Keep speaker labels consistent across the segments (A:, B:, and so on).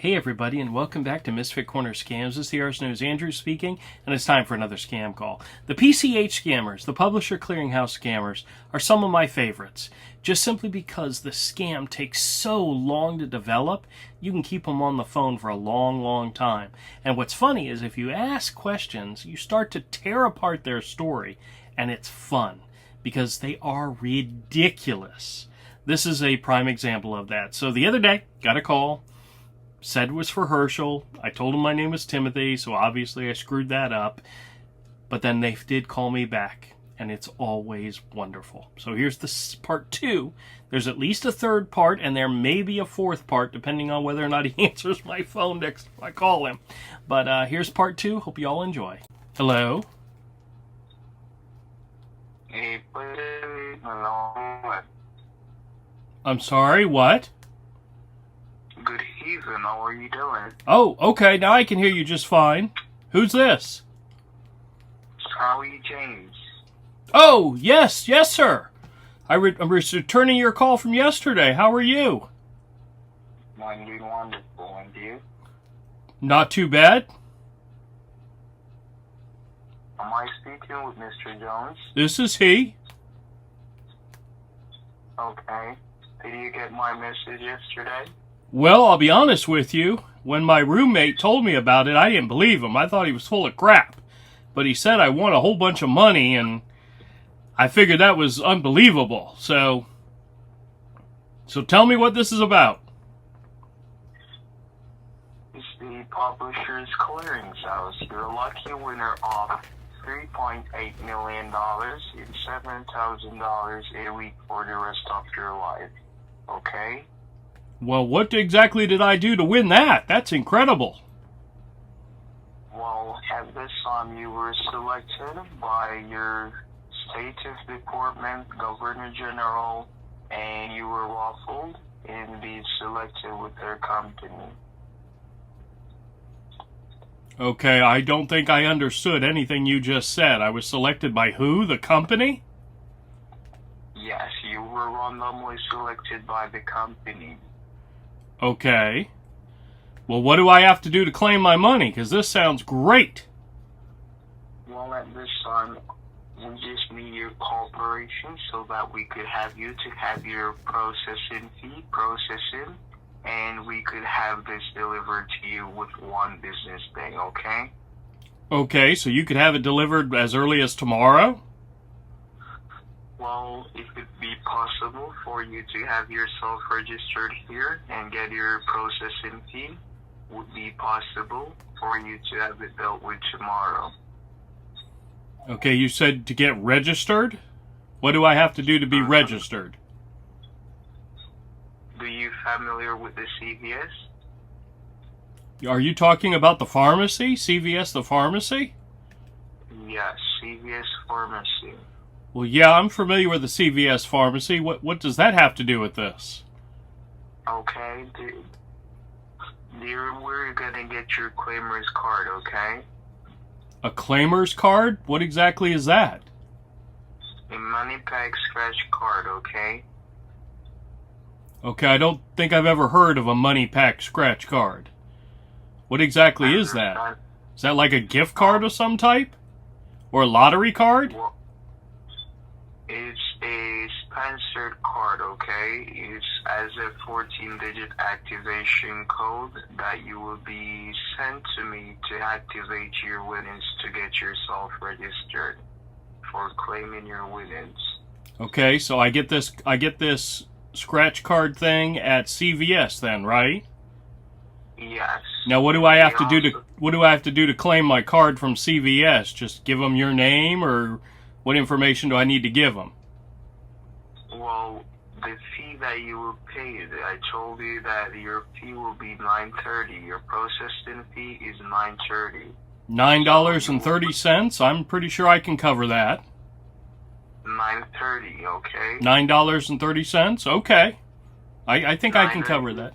A: Hey everybody, and welcome back to Misfit Corner Scams. This is the artist known as Andrew speaking, and it's time for another scam call. The PCH scammers, the Publisher Clearinghouse scammers, are some of my favorites. Just simply because the scam takes so long to develop, you can keep them on the phone for a long, long time. And what's funny is if you ask questions, you start to tear apart their story, and it's fun, because they are ridiculous. This is a prime example of that. So the other day, got a call. Said it was for Herschel. I told him my name was Timothy, so obviously I screwed that up. But then they did call me back, and it's always wonderful. So here's the part 2. There's at least a third part, and there may be a fourth part, depending on whether or not he answers my phone next time I call him. But here's part 2. Hope you all enjoy. Hello? I'm sorry, what?
B: Good evening, how are you doing?
A: Oh, okay, now I can hear you just fine. Who's this?
B: Howie James.
A: Oh, yes, sir. I'm returning your call from yesterday. How are you?
B: I'm doing wonderful, and you?
A: Not too bad.
B: Am I speaking with Mr. Jones?
A: This is he.
B: Okay. Did you get my message yesterday?
A: Well, I'll be honest with you. When my roommate told me about it, I didn't believe him. I thought he was full of crap. But he said I won a whole bunch of money, and I figured that was unbelievable. So tell me what this is about.
B: It's the Publishers Clearinghouse. You're a lucky winner of $3.8 million and $7,000 a week for the rest of your life. Okay?
A: Well, what exactly did I do to win that? That's incredible.
B: Well, at this time you were selected by your state department, Governor General, and you were waffled and be selected with their company.
A: Okay, I don't think I understood anything you just said. I was selected by who? The company?
B: Yes, you were randomly selected by the company.
A: Okay. Well, what do I have to do to claim my money? Because this sounds great.
B: Well, at this time, we just need your cooperation so that we could have you to have your processing fee processing, and we could have this delivered to you with one business day, okay?
A: Okay, so you could have it delivered as early as tomorrow?
B: Well, if it be possible for you to have yourself registered here and get your processing fee, would be possible for you to have it dealt with tomorrow.
A: Okay, you said to get registered? What do I have to do to be registered?
B: Do you familiar with the CVS?
A: Are you talking about the pharmacy? CVS the pharmacy?
B: Yes, CVS Pharmacy.
A: Well, yeah, I'm familiar with the CVS pharmacy. What does that have to do with this?
B: Okay, dear, we're gonna get your claimer's card, okay?
A: A claimer's card? What exactly is that?
B: A money pack scratch card, okay?
A: Okay, I don't think I've ever heard of a money pack scratch card. What exactly is that? Is that like a gift card of some type? Or a lottery card?
B: Well, it's a sponsored card, okay? It's as a 14-digit activation code that you will be sent to me to activate your winnings to get yourself registered for claiming your winnings. Okay,
A: so I get this scratch card thing at CVS then, right?
B: Yes.
A: Now what do I have to do to claim my card from CVS? Just give them your name, or what information do I need to give them?
B: Well, the fee that you will pay, I told you that your fee will be $9.30. Your processing fee is $9.30.
A: $9.30? I'm pretty sure I can cover that.
B: $9.30, okay?
A: $9.30? Okay. I think I can cover that.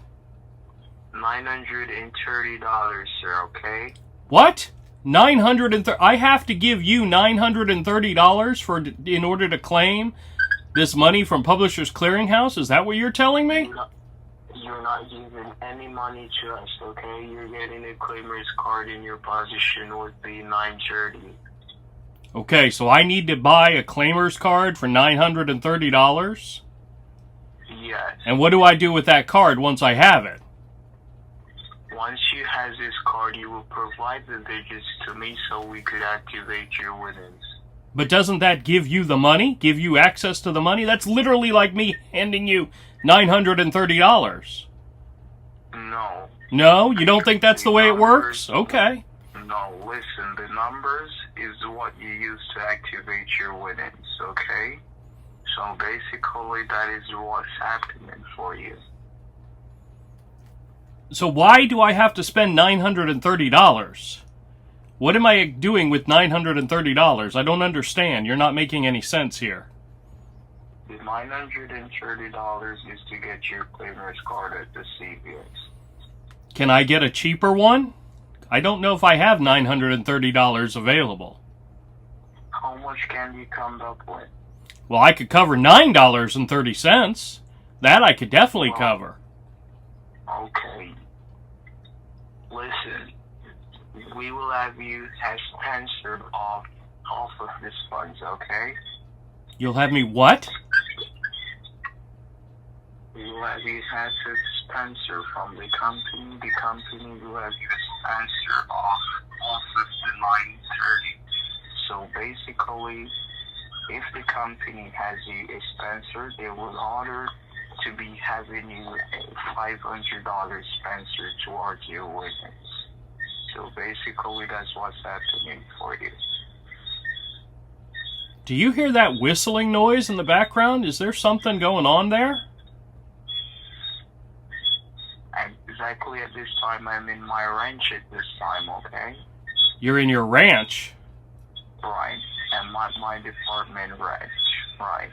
B: $930, sir, okay?
A: What? $930? I have to give you $930 in order to claim this money from Publishers Clearinghouse? Is that what you're telling me?
B: You're not giving any money to us, okay? You're getting a claimer's card in your possession with the 930.
A: Okay, so I need to buy a claimer's card for $930?
B: Yes.
A: And what do I do with that card once I have it?
B: Once you have this card, you will provide the digits to me so we could activate your winnings.
A: But doesn't that give you the money? Give you access to the money? That's literally like me handing you $930.
B: No.
A: No? You don't think that's the way it works? Okay.
B: No, listen, the numbers is what you use to activate your winnings, okay? So basically that is what's happening for you.
A: So why do I have to spend $930? What am I doing with $930? I don't understand. You're not making any sense here.
B: The $930 is to get your claimer's card at the CVS.
A: Can I get a cheaper one? I don't know if I have $930 available.
B: How much can you come up with?
A: Well, I could cover $9.30. That I could definitely cover.
B: Okay. Listen, we will have you transferred off of this funds, okay?
A: You'll have me what?
B: We will have you transfer from the company. The company will have you transfer off of the 930. So basically, if the company has you a sponsor, they will order to be having you a $500 sponsor towards your winnings. So basically, that's what's happening for you.
A: Do you hear that whistling noise in the background? Is there something going on there?
B: Exactly at this time, I'm in my ranch at this time, okay?
A: You're in your ranch.
B: Right. And my department ranch. Right.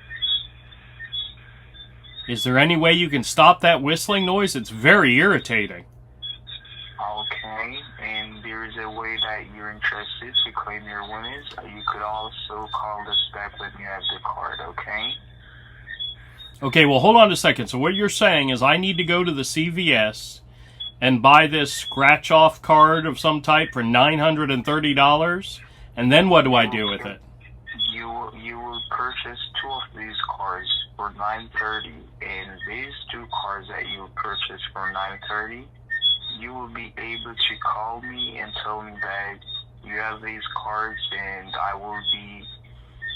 A: Is there any way you can stop that whistling noise? It's very irritating.
B: Okay. And there's a way that you're interested to claim your winnings. You could also call us back when you have the card, okay?
A: Okay, well, hold on a second. So what you're saying is I need to go to the CVS and buy this scratch-off card of some type for $930, and then what do I do with it?
B: You will purchase two of these cards for $930, and these two cards that you will purchase for $930, you will be able to call me and tell me that you have these cards, and I will be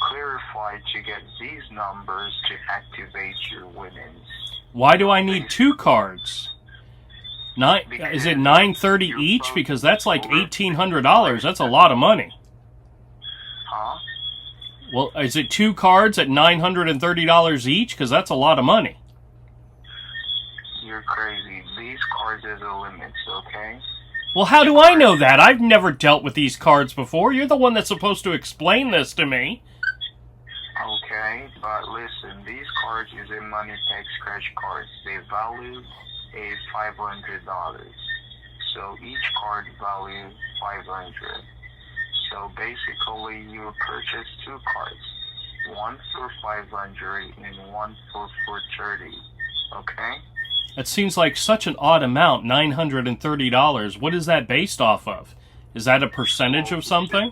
B: clarified to get these numbers to activate your winnings.
A: Why do I need two cards? Is it $930 each? Because that's like $1,800. That's a lot of money.
B: Huh?
A: Well, is it two cards at $930 each? Because that's a lot of money.
B: You're crazy. These cards are the limits, okay?
A: Well, how do I know that? I've never dealt with these cards before. You're the one that's supposed to explain this to me.
B: Okay, but listen, these cards is a money tag scratch cards. They value is $500. So each card value $500. So basically, you will purchase two cards, one for $500 and one for $430. Okay?
A: That seems like such an odd amount, $930. What is that based off of? Is that a percentage of something?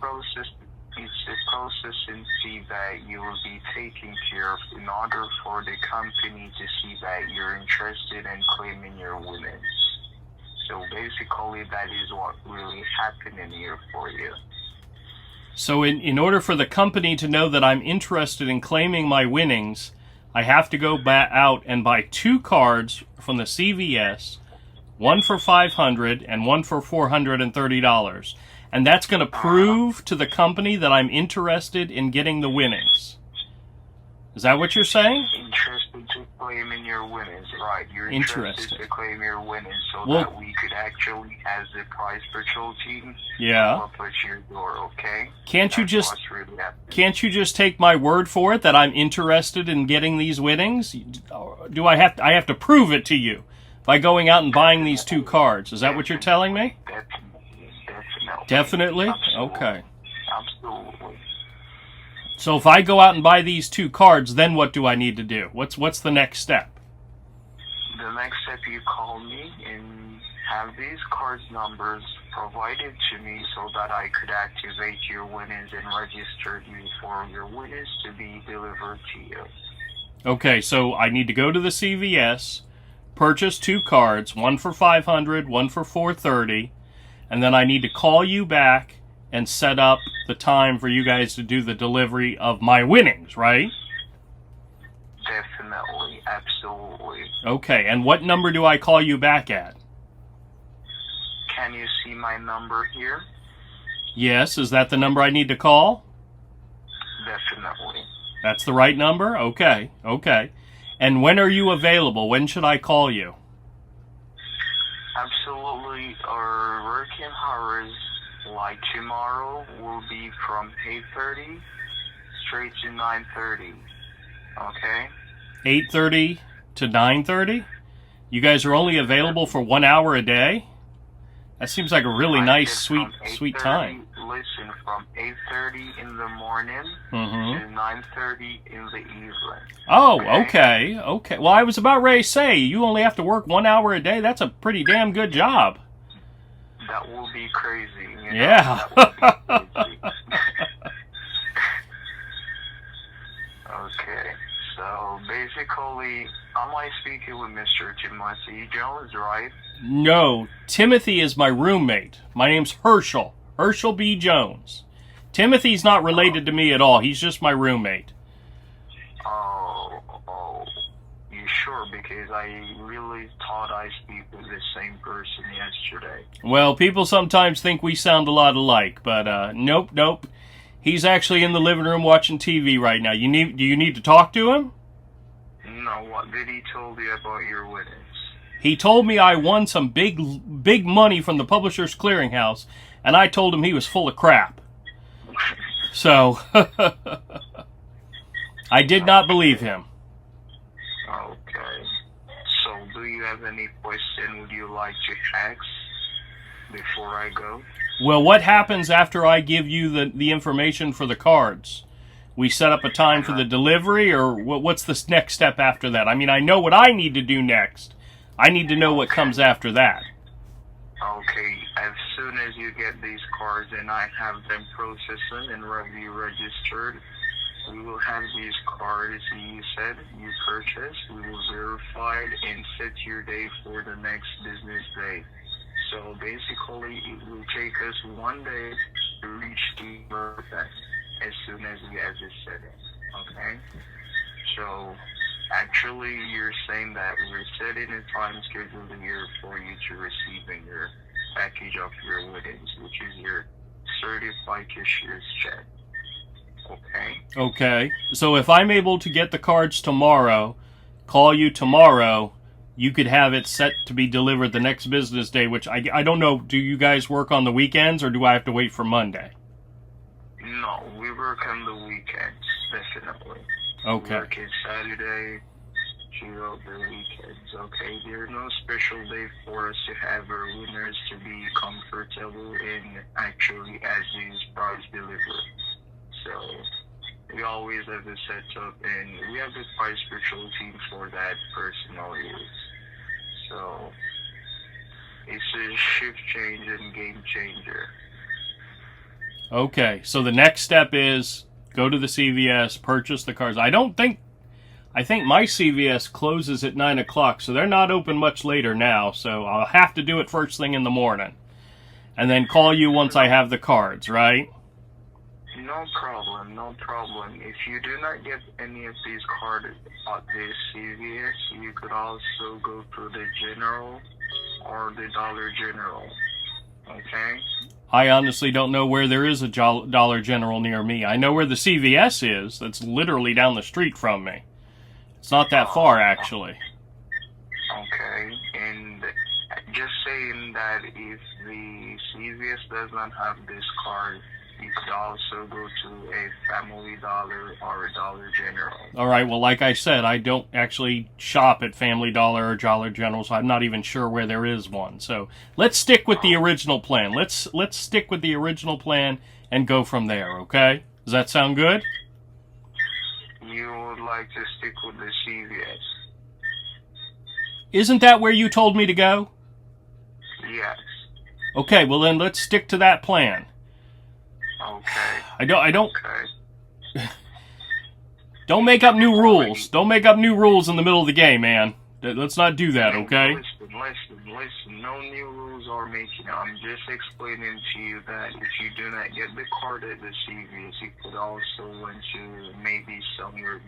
B: It's a processing fee that you will be taking care of in order for the company to see that you're interested in claiming your winnings. So basically, that is what really happening here for you.
A: So in order for the company to know that I'm interested in claiming my winnings, I have to go back out and buy two cards from the CVS, one for $500 and one for $430. And that's going to prove to the company that I'm interested in getting the winnings. Is that what you're saying?
B: Interested to claim in your winnings, right? You're interested to claim your winnings so that we could actually have the prize patrol team up at your door, okay?
A: Can't you just take my word for it that I'm interested in getting these winnings? Do I have to prove it to you by going out and buying these two cards? Is that what you're telling me? Definitely?
B: Absolutely.
A: Okay.
B: Absolutely.
A: So if I go out and buy these two cards, then what do I need to do? What's the next step?
B: the next step, you call me and have these cards numbers provided to me so that I could activate your winnings and register you for your winnings to be delivered to you.
A: Okay, so I need to go to the CVS, purchase 2 cards, one for $500, one for $430, and then I need to call you back and set up the time for you guys to do the delivery of my winnings, right?
B: Definitely, absolutely.
A: Okay, and what number do I call you back at?
B: Can you see my number here?
A: Yes, is that the number I need to call?
B: Definitely.
A: That's the right number? Okay, okay. And when are you available? When should I call you?
B: Absolutely. Our working hours, like tomorrow, will be from 8:30 straight to 9:30. Okay?
A: 8:30 to 9:30? You guys are only available for 1 hour a day? That seems like a really nice, sweet time.
B: Listen, from 8:30 in the morning to 9:30 in the evening.
A: Oh, okay. Well, I was about ready to say, you only have to work 1 hour a day. That's a pretty damn good job.
B: That will be crazy. You know?
A: Yeah.
B: That will be crazy. Okay. So, basically, am I speaking with Mr. Timothy Jones, right?
A: No, Timothy is my roommate. My name's Herschel. Herschel B. Jones. Timothy's not related to me at all. He's just my roommate.
B: Oh, you sure? Because I really thought I speak with the same person yesterday.
A: Well, people sometimes think we sound a lot alike, but nope. He's actually in the living room watching TV right now. Do you need to talk to him?
B: No, what did he tell you about your winnings?
A: He told me I won some big money from the Publishers Clearinghouse, and I told him he was full of crap. So, I did not believe him.
B: Okay. So, do you have any question would you like to ask before I go?
A: Well, what happens after I give you the information for the cards? We set up a time for the delivery, or what's the next step after that? I mean, I know what I need to do next. I need to know what comes after that.
B: Okay, as soon as you get these cards and I have them processed and review registered, we will have these cards you said you purchased. We will verify it and set your day for the next business day. So basically, it will take us 1 day to reach the birthday as soon as we have this set in. Okay? So actually, you're saying that we're setting a time schedule here for you to receive your package of your winnings, which is your certified cashier's check. Okay?
A: Okay. So if I'm able to get the cards tomorrow, call you tomorrow, you could have it set to be delivered the next business day, which I don't know, do you guys work on the weekends, or do I have to wait for Monday?
B: No, we work on the weekends, definitely.
A: Okay.
B: We work is Saturday throughout the weekends, okay? There's no special day for us to have our winners to be comfortable and actually as these products delivered. So we always have the setup, and we have the price control team for that personal use. So it's a shift change and game changer.
A: Okay, so the next step is go to the CVS, purchase the cards. I think my CVS closes at 9 o'clock, so they're not open much later now, so I'll have to do it first thing in the morning. And then call you once I have the cards, right?
B: No problem, no problem. If you do not get any of these cards at the CVS, you could also go to the General or the Dollar General. Okay?
A: I honestly don't know where there is a Dollar General near me. I know where the CVS is. That's literally down the street from me. It's not that far, actually.
B: Okay, and just saying that if the CVS does not have this card, you could also go to a Family Dollar or a Dollar General.
A: All right, well, like I said, I don't actually shop at Family Dollar or Dollar General, so I'm not even sure where there is one. So let's stick with the original plan. Let's stick with the original plan and go from there, okay? Does that sound good?
B: You would like to stick with the CVS?
A: Isn't that where you told me to go?
B: Yes.
A: Okay, well then let's stick to that plan.
B: Okay.
A: I don't
B: Okay.
A: don't make up new rules. Don't make up new rules in the middle of the game, man. Let's not do that, okay?
B: Listen. No new rules are making. I'm just explaining to you that if you do not get the card at the CVS, you could also went to maybe somewhere,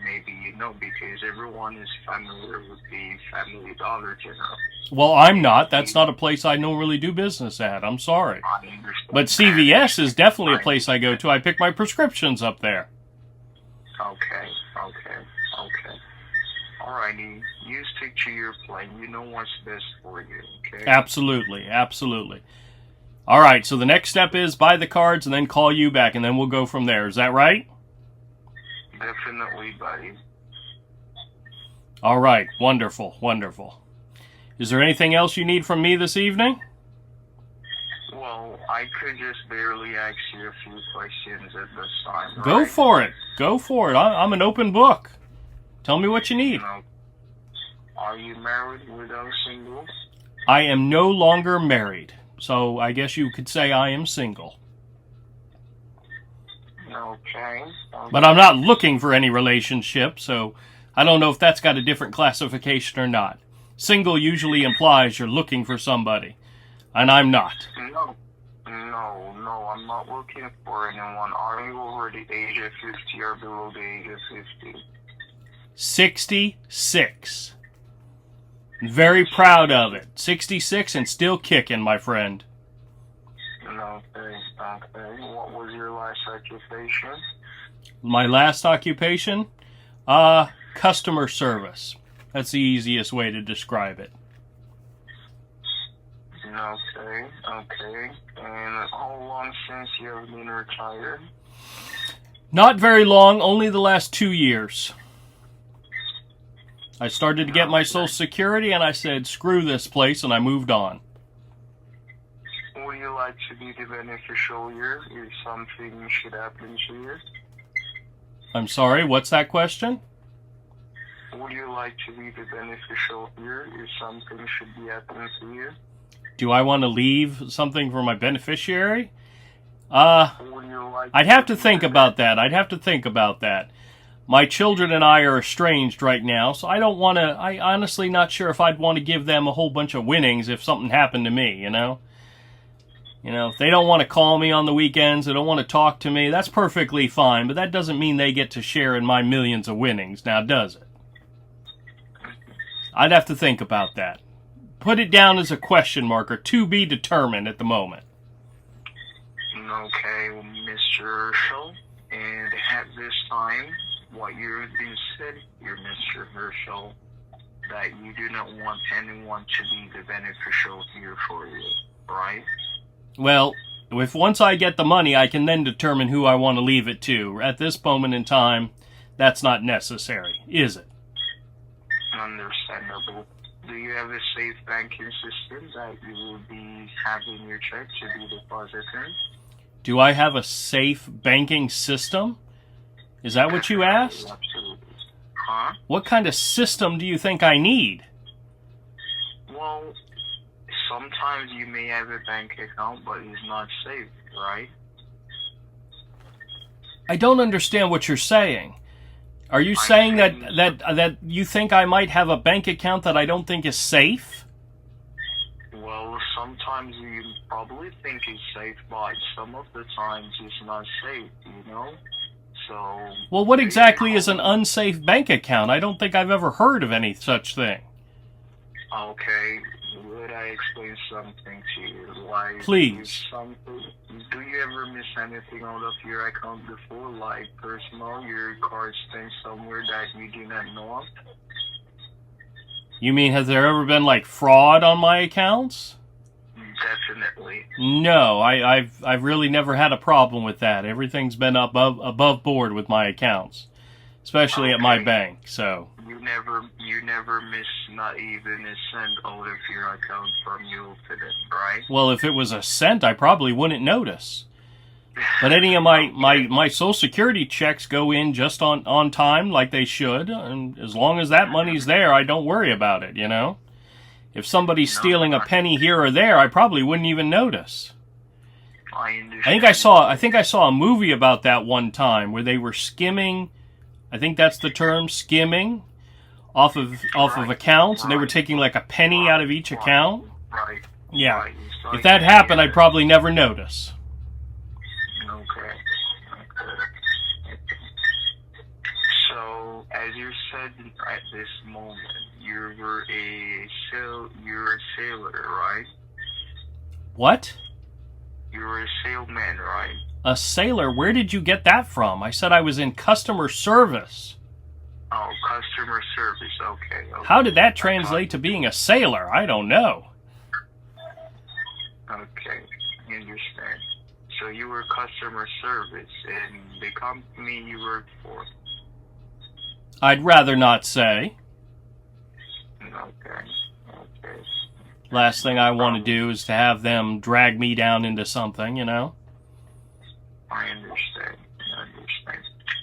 B: because everyone is familiar with the Family Dollar General.
A: Well, I'm not. That's not a place I normally do business at. I'm sorry.
B: I understand.
A: But CVS is definitely a place I go to. I pick my prescriptions up there.
B: Okay. Alrighty, you stick to your plan. You know what's best for you, okay?
A: Absolutely. All right, so the next step is buy the cards and then call you back, and then we'll go from there. Is that right?
B: Definitely, buddy.
A: All right, wonderful. Is there anything else you need from me this evening?
B: Well, I could just barely ask you a few questions at this time, right?
A: Go for it. I'm an open book. Tell me what you need.
B: Are you married, widowed, single?
A: I am no longer married, so I guess you could say I am single.
B: Okay.
A: But I'm not looking for any relationship, so I don't know if that's got a different classification or not. Single usually implies you're looking for somebody, and I'm not.
B: No, I'm not looking for anyone. Are you over the age of 50 or below the age of 50?
A: 66. Very proud of it. 66 and still kicking, my friend.
B: Okay. What was your last occupation?
A: My last occupation? Customer service. That's the easiest way to describe it.
B: Okay. And how long since you have been retired?
A: Not very long, only the last 2 years. I started to get my Social Security, and I said, screw this place, and I moved on.
B: Would you like to be the beneficial here if something should happen to you?
A: I'm sorry, what's that question?
B: Would you like to be the beneficial here if something should be happening to you?
A: Do I want to leave something for my beneficiary? I'd have to think about that. My children and I are estranged right now, so I honestly not sure if I'd want to give them a whole bunch of winnings if something happened to me, you know? If they don't want to call me on the weekends, they don't want to talk to me, that's perfectly fine, but that doesn't mean they get to share in my millions of winnings, now does it? I'd have to think about that. Put it down as a question marker, to be determined at the moment.
B: Okay, Mr. Herschel, and at this time, what you've been said here, Mr. Herschel, that you do not want anyone to be the beneficial here for you, right?
A: Well, once I get the money, I can then determine who I want to leave it to. At this moment in time, that's not necessary, is it?
B: Understandable. Do you have a safe banking system that you will be having your check to be deposited in?
A: Do I have a safe banking system? Is that what you asked?
B: Absolutely. Huh?
A: What kind of system do you think I need?
B: Well, sometimes you may have a bank account, but it's not safe, right?
A: I don't understand what you're saying. Are you saying that you think I might have a bank account that I don't think is safe?
B: Well, sometimes you probably think it's safe, but some of the times it's not safe, you know? So...
A: Well, what exactly is an unsafe bank account? I don't think I've ever heard of any such thing.
B: Okay, would I explain something to you? Like,
A: please.
B: Do you ever miss anything out of your account before, like personal, your card spent somewhere that you do not know of?
A: You mean, has there ever been, like, fraud on my accounts?
B: Definitely.
A: No, I've really never had a problem with that. Everything's been above board with my accounts, especially at my bank, so... You never miss not even a cent out of your account from you open it, right? Well, if it was a cent, I probably wouldn't notice. But any of my Social Security checks go in just on time, like they should, and as long as that money's there, I don't worry about it, you know? If somebody's stealing a penny here or there, I probably wouldn't even notice.
B: I understand.
A: I think I saw a movie about that one time where they were skimming, I think that's the term, skimming off of accounts, and they were taking like a penny out of each account.
B: Right.
A: Yeah.
B: Right.
A: If that happened, I'd probably never notice.
B: Okay. So, as you said at this moment, you're a sailor, right?
A: What?
B: You're a sailman, right?
A: A sailor? Where did you get that from? I said I was in customer service.
B: Oh, customer service. Okay.
A: How did that translate to being a sailor? I don't know.
B: Okay, I understand. So you were customer service in the company you worked for?
A: I'd rather not say.
B: Okay.
A: Last thing I want to do is to have them drag me down into something, you know?
B: I understand.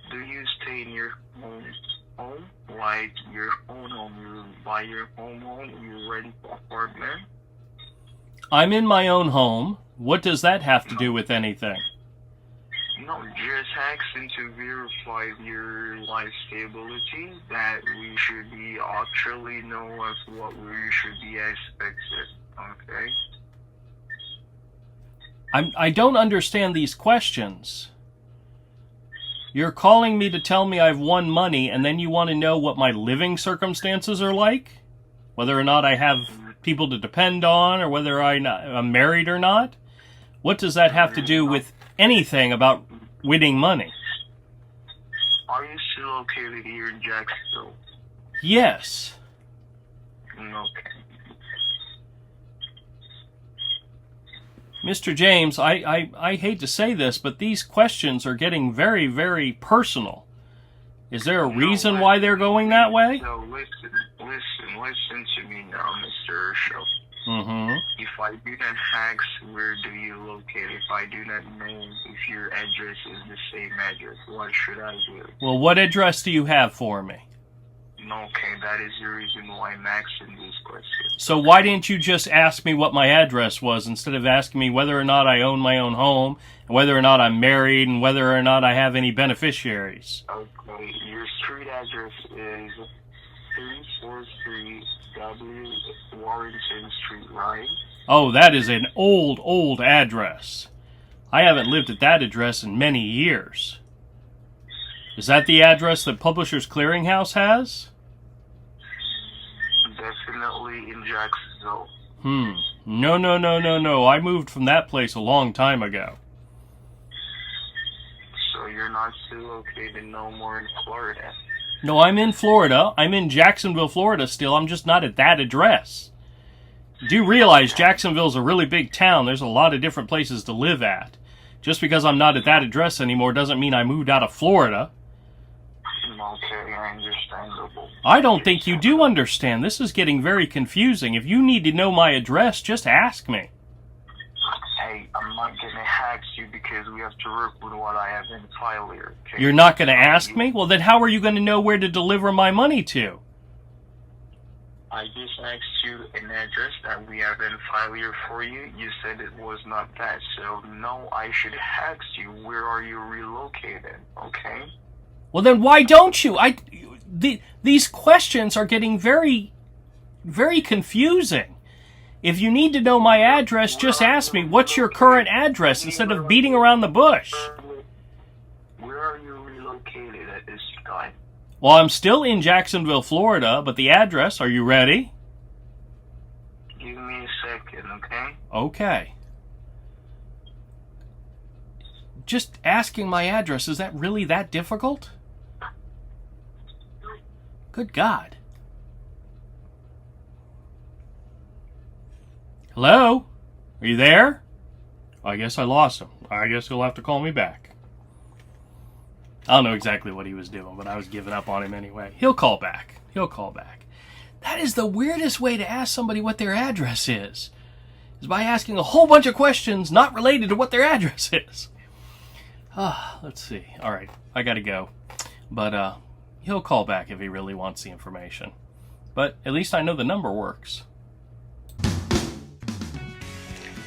B: Do you stay in your home? Like your own home? You buy your own home? You rent an apartment?
A: I'm in my own home. What does that have to do with anything?
B: No, just asking to verify your life stability, that we should be actually know of what we should be expected. Okay?
A: I don't understand these questions. You're calling me to tell me I've won money, and then you want to know what my living circumstances are like? Whether or not I have people to depend on, or whether I'm married or not? What does that have to do with anything about winning money?
B: Are you still located here in Jacksonville?
A: Yes.
B: Okay.
A: Mr. James, I hate to say this, but these questions are getting very, very personal. Is there a reason why they're going that way?
B: No, listen to me now, Mr. Urshel.
A: Mm-hmm.
B: If I do not ask where do you locate, if I do not know if your address is the same address, what should I do?
A: Well, what address do you have for me?
B: Okay, that is the reason why I'm asking these questions.
A: So why didn't you just ask me what my address was instead of asking me whether or not I own my own home, and whether or not I'm married, and whether or not I have any beneficiaries?
B: Okay, your street address is 343 W Warrington Street, right?
A: Oh, that is an old address. I haven't lived at that address in many years. Is that the address that Publishers Clearinghouse has?
B: Definitely in Jacksonville.
A: No. I moved from that place a long time ago.
B: So you're not still located no more in Florida?
A: No, I'm in Florida. I'm in Jacksonville, Florida still. I'm just not at that address. Do realize Jacksonville's a really big town. There's a lot of different places to live at. Just because I'm not at that address anymore doesn't mean I moved out of Florida.
B: Okay, understandable.
A: I don't think you do understand. This is getting very confusing. If you need to know my address, just ask me.
B: Hey, I'm not going to ask you because we have to work with what I have in file here. Okay?
A: You're not going to ask me? Well, then how are you going to know where to deliver my money to?
B: I just asked you an address that we have in file here for you. You said it was not that. So, no, I should ask you, where are you relocated? Okay?
A: Well, then why don't you? These questions are getting very, very confusing. If you need to know my address, just ask me, what's your current address, instead of beating around the bush.
B: Where are you relocated at this time?
A: Well, I'm still in Jacksonville, Florida, but the address, are you ready?
B: Give me a second, okay?
A: Okay. Just asking my address, is that really that difficult? Good God. Hello? Are you there? I guess I lost him. I guess he'll have to call me back. I don't know exactly what he was doing, but I was giving up on him anyway. He'll call back. That is the weirdest way to ask somebody what their address is by asking a whole bunch of questions not related to what their address is. Let's see. All right, I gotta go. But he'll call back if he really wants the information. But at least I know the number works.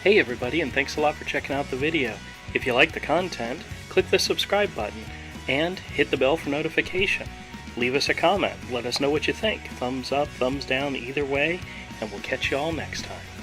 A: Hey everybody, and thanks a lot for checking out the video. If you like the content, click the subscribe button and hit the bell for notification. Leave us a comment, let us know what you think. Thumbs up, thumbs down, either way, and we'll catch you all next time.